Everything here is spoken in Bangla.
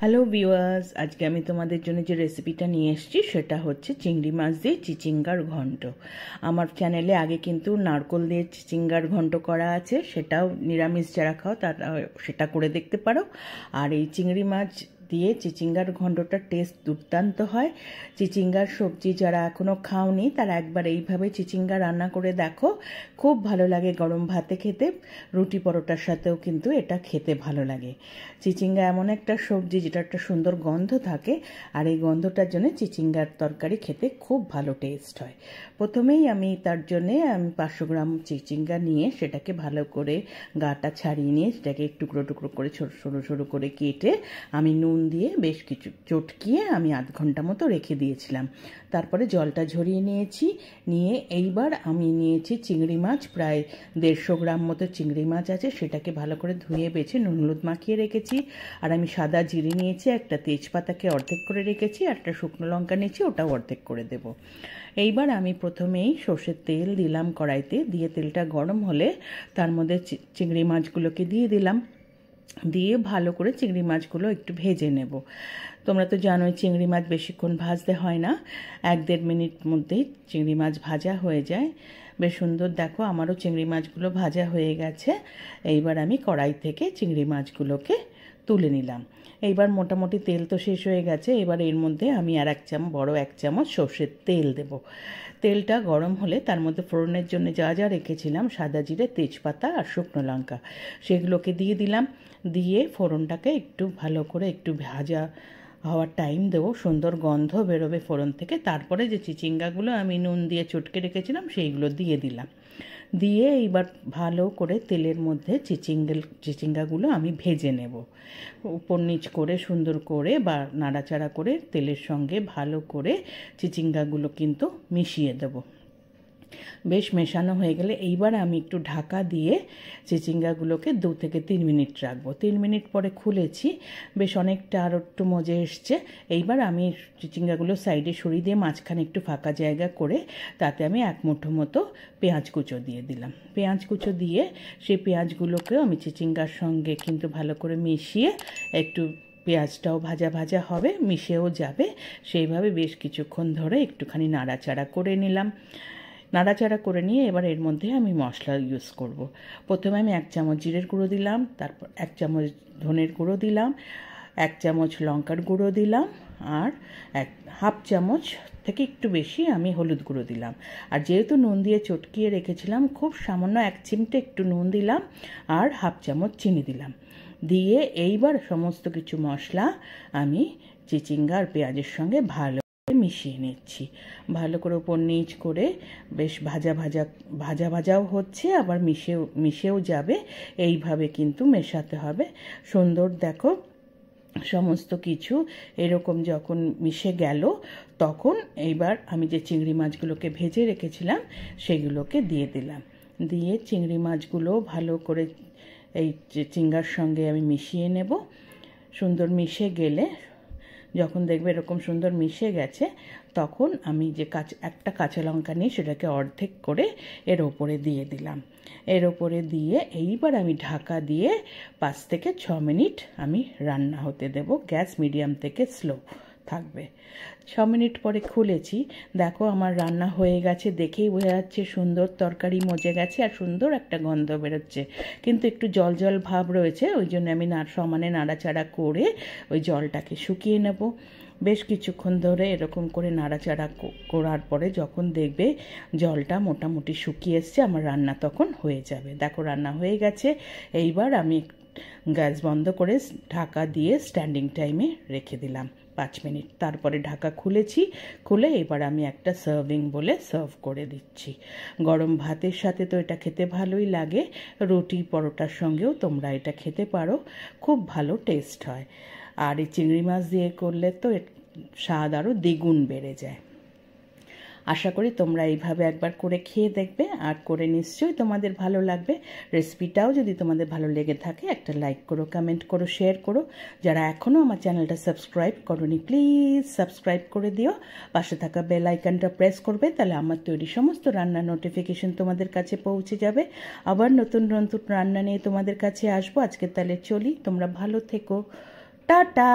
হ্যালো ভিউয়ার্স, আজকে আমি তোমাদের জন্য যে রেসিপিটা নিয়ে এসেছি সেটা হচ্ছে চিংড়ি মাছ দিয়ে চিচিঙ্গার ঘন্ট। আমার চ্যানেলে আগে কিন্তু নারকোল দিয়ে চিচিঙ্গার ঘন্ট করা আছে, সেটাও নিরামিষ যারা খাও তারা সেটা করে দেখতে পারো। আর এই চিংড়ি মাছ দিয়ে চিচিঙ্গার ঘন্টটার টেস্ট দুর্দান্ত হয়। চিচিঙ্গার সবজি যারা এখনও খাওনি তারা একবার এইভাবে চিচিঙ্গা রান্না করে দেখো, খুব ভালো লাগে গরম ভাতে খেতে, রুটি পরোটার সাথেও কিন্তু এটা খেতে ভালো লাগে। চিচিঙ্গা এমন একটা সবজি যেটা একটা সুন্দর গন্ধ থাকে, আর এই গন্ধটার জন্য চিচিঙ্গার তরকারি খেতে খুব ভালো টেস্ট হয়। প্রথমেই আমি তার জন্যে 500 গ্রাম চিচিঙ্গা নিয়ে সেটাকে ভালো করে গাটা ছাড়িয়ে নিয়ে সেটাকে টুকরো টুকরো করে সরু সরু করে কেটে আমি নুন দিয়ে বেশ কিছু চটকিয়ে আমি আধ ঘন্টা মতো রেখে দিয়েছিলাম। তারপরে জলটা ঝরিয়ে নিয়েছি, নিয়ে এইবার আমি নিয়েছি চিংড়ি মাছ, প্রায় 150 গ্রাম মতো চিংড়ি মাছ আছে, সেটাকে ভালো করে ধুয়ে বেছে নুন হলুদ মাখিয়ে রেখেছি। আর আমি সাদা জিরে নিয়েছি, একটা তেজপাতাকে অর্ধেক করে রেখেছি, আর একটা শুকনো লঙ্কা নিয়েছি, ওটাও অর্ধেক করে দেব। এইবার আমি প্রথমেই সর্ষের তেল দিলাম কড়াইতে, দিয়ে তেলটা গরম হলে তার মধ্যে চিংড়ি মাছগুলোকে দিয়ে দিলাম, দিয়ে ভালো করে চিংড়ি মাছগুলো একটু ভেজে নেব। তোমরা তো জানোই চিংড়ি মাছ বেশিক্ষণ ভাজতে হয় না, 1-1.5 মিনিট মধ্যেই চিংড়ি মাছ ভাজা হয়ে যায়। বেশ সুন্দর, দেখো আমারও চিংড়ি মাছগুলো ভাজা হয়ে গেছে। এইবার আমি কড়াই থেকে চিংড়ি মাছগুলোকে তুলে নিলাম। এইবার মোটামুটি তেল তো শেষ হয়ে গেছে, এবার এর মধ্যে আমি আর বড় এক চামচ সর্ষের তেল দেব। তেলটা গরম হলে তার মধ্যে ফোড়নের জন্য যা যা রেখেছিলাম, সাদা জিরে, তেজপাতা আর শুকনো লঙ্কা, সেগুলোকে দিয়ে দিলাম। দিয়ে ফোড়নটাকে একটু ভালো করে একটু ভাজা হওয়ার টাইম দেবো, সুন্দর গন্ধ বেরোবে ফোড়ন থেকে। তারপরে যে চিচিঙ্গাগুলো আমি নুন দিয়ে চটকে রেখেছিলাম সেইগুলো দিয়ে দিলাম। দিয়ে এইবার ভালো করে তেলের মধ্যে চিচিঙ্গাগুলো আমি ভেজে নেব, উপর নিচ করে সুন্দর করে বা নাড়াচাড়া করে তেলের সঙ্গে ভালো করে চিচিঙ্গাগুলো কিন্তু মিশিয়ে দেবো। বেশ মেশানো হয়ে গেলে এইবার আমি একটু ঢাকা দিয়ে চিচিঙ্গাগুলোকে 2 থেকে 3 মিনিট রাখবো। 3 মিনিট পরে খুলেছি, বেশ অনেকটা আর একটু মজে এসছে। এইবার আমি চিচিঙ্গাগুলো সাইডে সরিয়ে দিয়ে মাঝখানে একটু ফাঁকা জায়গা করে তাতে আমি 1 মুঠো মতো পেঁয়াজ কুচো দিয়ে দিলাম। পেঁয়াজ কুচো দিয়ে সেই পেঁয়াজগুলোকেও আমি চিচিঙ্গার সঙ্গে কিন্তু ভালো করে মিশিয়ে একটু পেঁয়াজটাও ভাজা ভাজা হবে, মিশেও যাবে, সেইভাবে বেশ কিছুক্ষণ ধরে একটুখানি নাড়াচাড়া করে নিলাম। নাড়াচাড়া করে নিয়ে এবার এর মধ্যে আমি মশলা ইউজ করব। প্রথমে আমি 1 চামচ জিরের গুঁড়ো দিলাম, তারপর 1 চামচ ধনের গুঁড়ো দিলাম, 1 চামচ লঙ্কার গুঁড়ো দিলাম, আর 1/2 চামচ থেকে একটু বেশি আমি হলুদ গুঁড়ো দিলাম। আর যেহেতু নুন দিয়ে চটকিয়ে রেখেছিলাম, খুব সামান্য 1 চিমটে একটু নুন দিলাম, আর 1/2 চামচ চিনি দিলাম। দিয়ে এইবার সমস্ত কিছু মশলা আমি চিচিঙ্গা আর পেঁয়াজের সঙ্গে ভালো মিশিয়ে নিচ্ছি। ভালো করে উপর নিচ করে বেশ ভাজাও হচ্ছে, আবার মিশেও যাবে, এইভাবে কিন্তু মেশাতে হবে। সুন্দর, দেখো সমস্ত কিছু এরকম যখন মিশে গেল, তখন এইবার আমি যে চিংড়ি মাছগুলোকে ভেজে রেখেছিলাম সেগুলোকে দিয়ে দিলাম। দিয়ে চিংড়ি মাছগুলো ভালো করে এই চিচিঙ্গার সঙ্গে আমি মিশিয়ে নেব। সুন্দর মিশে গেলে, যখন দেখবে এরকম সুন্দর মিশে গেছে, তখন আমি যে একটা কাঁচা লঙ্কা নিয়ে সেটাকে অর্ধেক করে এর ওপরে দিয়ে দিলাম। এর ওপরে দিয়ে এইবার আমি ঢাকা দিয়ে 5 থেকে 6 মিনিট আমি রান্না হতে দেব। গ্যাস মিডিয়াম থেকে স্লো থাকবে। 6 মিনিট পরে খুলেছি, দেখো আমার রান্না হয়ে গেছে, দেখেই বোঝা যাচ্ছে সুন্দর তরকারি মজে গেছে আর সুন্দর একটা গন্ধ বেরোচ্ছে, কিন্তু একটু জল জল ভাব রয়েছে, ওই জন্য আমি সমানে নাড়াচাড়া করে ওই জলটাকে শুকিয়ে নেব। বেশ কিছুক্ষণ ধরে এরকম করে নাড়াচাড়া করার পরে যখন দেখবে জলটা মোটামুটি শুকিয়ে এসছে, আমার রান্না তখন হয়ে যাবে। দেখো রান্না হয়ে গেছে। এইবার আমি গ্যাস বন্ধ করে ঢাকা দিয়ে স্ট্যান্ডিং টাইমে রেখে দিলাম 5 মিনিট। তারপরে ঢাকা খুলে এবার আমি একটা সার্ভিং বলে সার্ভ করে দিচ্ছি। গরম ভাতের সাথে তো এটা খেতে ভালোই লাগে, রুটি পরোটার সঙ্গেও তোমরা এটা খেতে পারো, খুব ভালো টেস্ট হয়। আর এই চিংড়ি মাছ দিয়ে করলে তো স্বাদ আরও দ্বিগুণ বেড়ে যায়। আশা করি তোমরা এইভাবে একবার করে খেয়ে দেখবে, আর করে নিশ্চয়ই তোমাদের ভালো লাগবে। রেসিপিটাও যদি তোমাদের ভালো লেগে থাকে একটা লাইক করো, কমেন্ট করো, শেয়ার করো। যারা এখনও আমার চ্যানেলটা সাবস্ক্রাইব করোনি প্লিজ সাবস্ক্রাইব করে দিও। পাশে থাকা বেল আইকনটা প্রেস করবে, তাহলে আমার তৈরি সমস্ত রান্নার নোটিফিকেশন তোমাদের কাছে পৌঁছে যাবে। আবার নতুন নতুন রান্না নিয়ে তোমাদের কাছে আসবো। আজকে তাহলে চলি, তোমরা ভালো থেকো। টাটা।